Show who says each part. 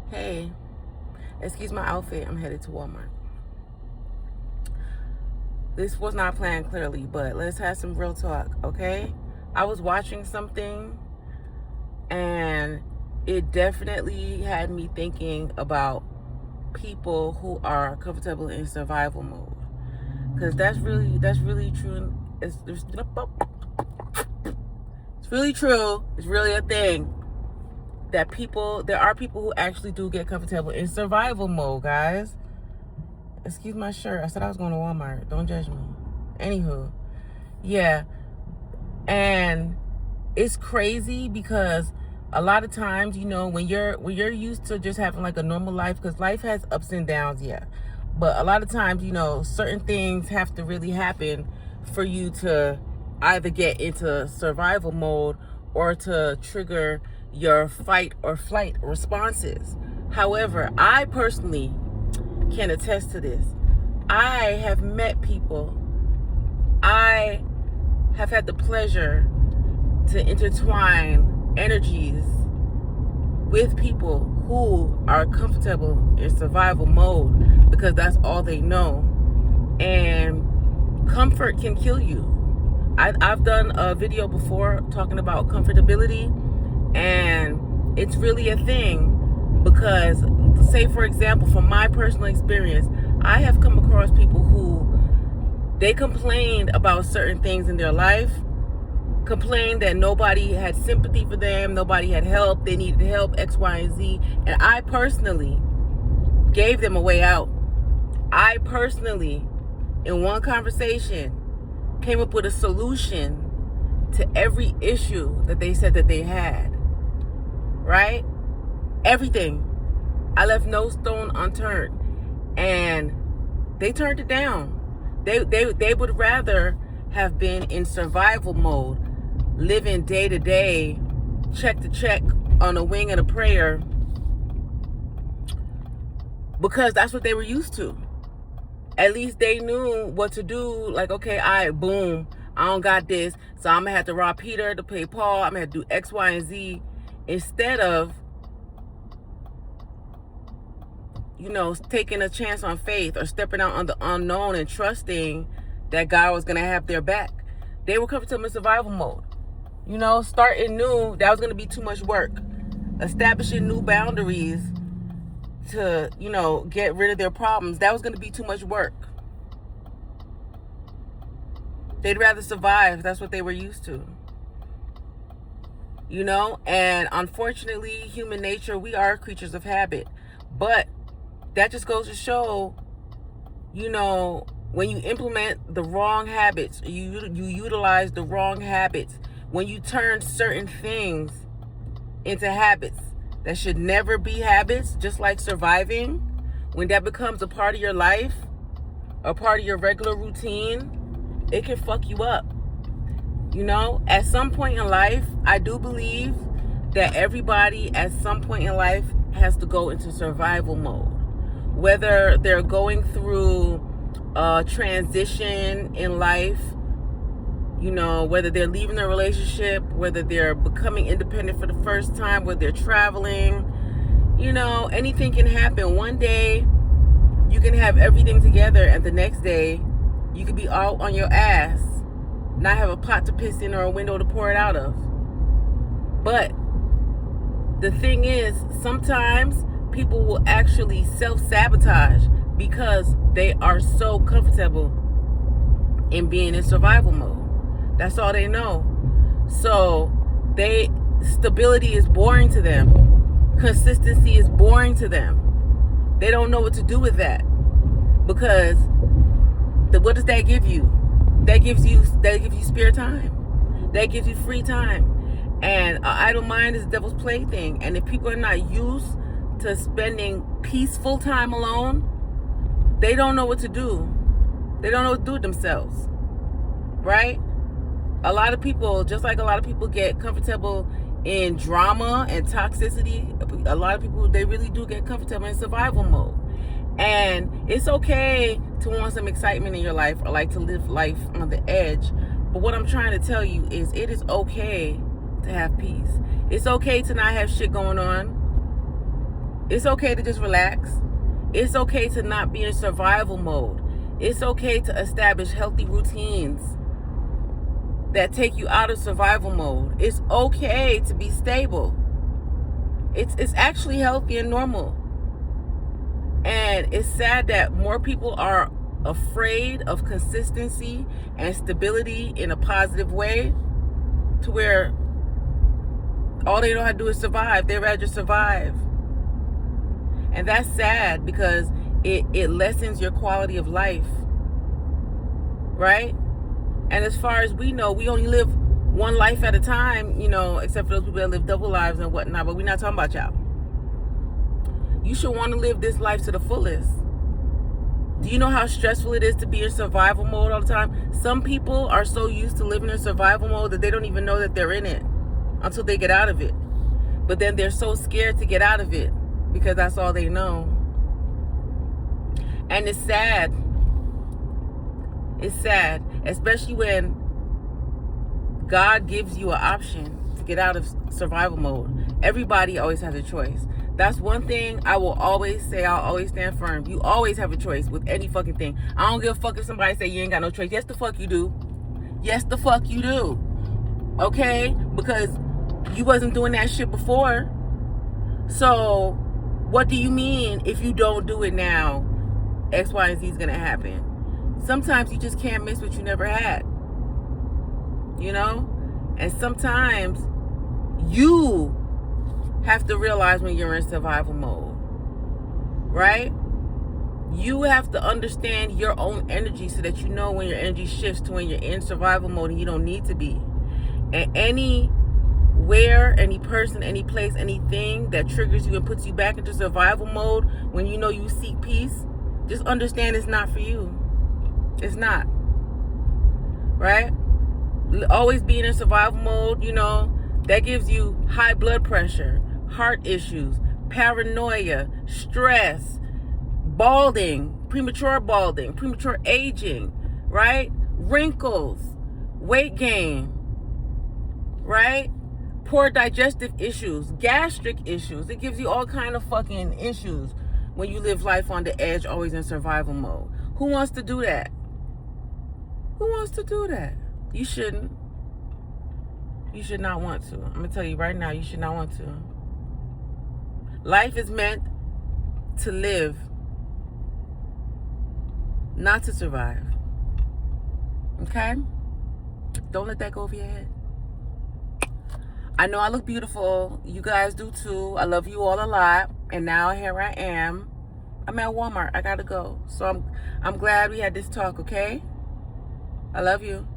Speaker 1: Hey, excuse my outfit. I'm headed to Walmart. This was not planned clearly, but let's have some real talk, okay? I was watching something and it definitely had me thinking about people who are comfortable in survival mode. Because that's really true. It's really true. It's really a thing that there are people who actually do get comfortable in survival mode, guys. Excuse my shirt. I said I was going to Walmart. Don't judge me. Anywho, yeah. And it's crazy because a lot of times, when you're used to just having like a normal life, because life has ups and downs, yeah. But a lot of times, certain things have to really happen for you to either get into survival mode or to trigger your fight or flight responses. However, I personally can attest to this. I have met people. I have had the pleasure to intertwine energies with people who are comfortable in survival mode because that's all they know. And comfort can kill you. I've done a video before talking about comfortability, and it's really a thing because, say for example, from my personal experience, I have come across people who they complained about certain things in their life, complained that nobody had sympathy for them, nobody had help, they needed help, X, Y, and Z. And I personally gave them a way out. I personally, in one conversation, came up with a solution to every issue that they said that they had. Right? Everything. I left no stone unturned. And they turned it down. They would rather have been in survival mode, living day to day, check to check, on a wing and a prayer, because that's what they were used to. At least they knew what to do. Like, okay, all right, boom, I don't got this, so I'm gonna have to rob Peter to pay Paul. I'm gonna have to do X, Y, and Z, instead of taking a chance on faith or stepping out on the unknown and trusting that God was going to have their back. They were comfortable in survival mode. Starting new, that was going to be too much work. Establishing new boundaries to, get rid of their problems, that was going to be too much work. They'd rather survive. That's what they were used to. And unfortunately, human nature, we are creatures of habit. But that just goes to show, when you implement the wrong habits, you utilize the wrong habits, when you turn certain things into habits that should never be habits, just like surviving, when that becomes a part of your life, a part of your regular routine, it can fuck you up. At some point in life, I do believe that everybody at some point in life has to go into survival mode. Whether they're going through a transition in life, whether they're leaving a relationship, whether they're becoming independent for the first time, whether they're traveling, anything can happen. One day, you can have everything together, and the next day, you could be all on your ass, not have a pot to piss in or a window to pour it out of. But the thing is, sometimes people will actually self-sabotage because they are so comfortable in being in survival mode. That's all they know. So stability is boring to them. Consistency is boring to them. They don't know what to do with that, because what does that give you? That gives you spare time. That gives you free time. And an idle mind is the devil's plaything. And if people are not used to spending peaceful time alone, they don't know what to do. They don't know what to do with themselves. Right? A lot of people, just like a lot of people get comfortable in drama and toxicity, a lot of people, they really do get comfortable in survival mode. And it's okay to want some excitement in your life, or like to live life on the edge. But what I'm trying to tell you is, it is okay to have peace. It's okay to not have shit going on. It's okay to just relax. It's okay to not be in survival mode. It's okay to establish healthy routines that take you out of survival mode. It's okay to be stable. It's actually healthy and normal. And it's sad that more people are afraid of consistency and stability in a positive way, to where all they know how to do is survive. They'd rather survive. And that's sad, because it lessens your quality of life, right? And as far as we know, we only live one life at a time, except for those people that live double lives and whatnot, but we're not talking about y'all. You should want to live this life to the fullest. Do you know how stressful it is to be in survival mode all the time? Some people are so used to living in survival mode that they don't even know that they're in it until they get out of it. But then they're so scared to get out of it because that's all they know. And it's sad. It's sad, especially when God gives you an option to get out of survival mode. Everybody always has a choice. That's one thing I will always say. I'll always stand firm. You always have a choice with any fucking thing. I don't give a fuck if somebody say you ain't got no choice. Yes, the fuck you do. Yes, the fuck you do. Okay? Because you wasn't doing that shit before. So, what do you mean if you don't do it now, X, Y, and Z is going to happen? Sometimes you just can't miss what you never had. And sometimes you have to realize when you're in survival mode, right? You have to understand your own energy so that you know when your energy shifts to when you're in survival mode and you don't need to be. And anywhere, any person, any place, anything that triggers you and puts you back into survival mode when you know you seek peace, just understand it's not for you. It's not. Right? Always being in survival mode, that gives you high blood pressure, heart issues, paranoia, stress, balding, premature aging, right? Wrinkles, weight gain, right? Poor digestive issues, gastric issues. It gives you all kind of fucking issues when you live life on the edge, always in survival mode. Who wants to do that? Who wants to do that? You shouldn't. You should not want to. I'm going to tell you right now, you should not want to. Life is meant to live, not to survive. Okay? Don't let that go over your head. I know I look beautiful. You guys do too. I love you all a lot. And now here I am. I'm at Walmart. I got to go. So I'm glad we had this talk, okay? I love you.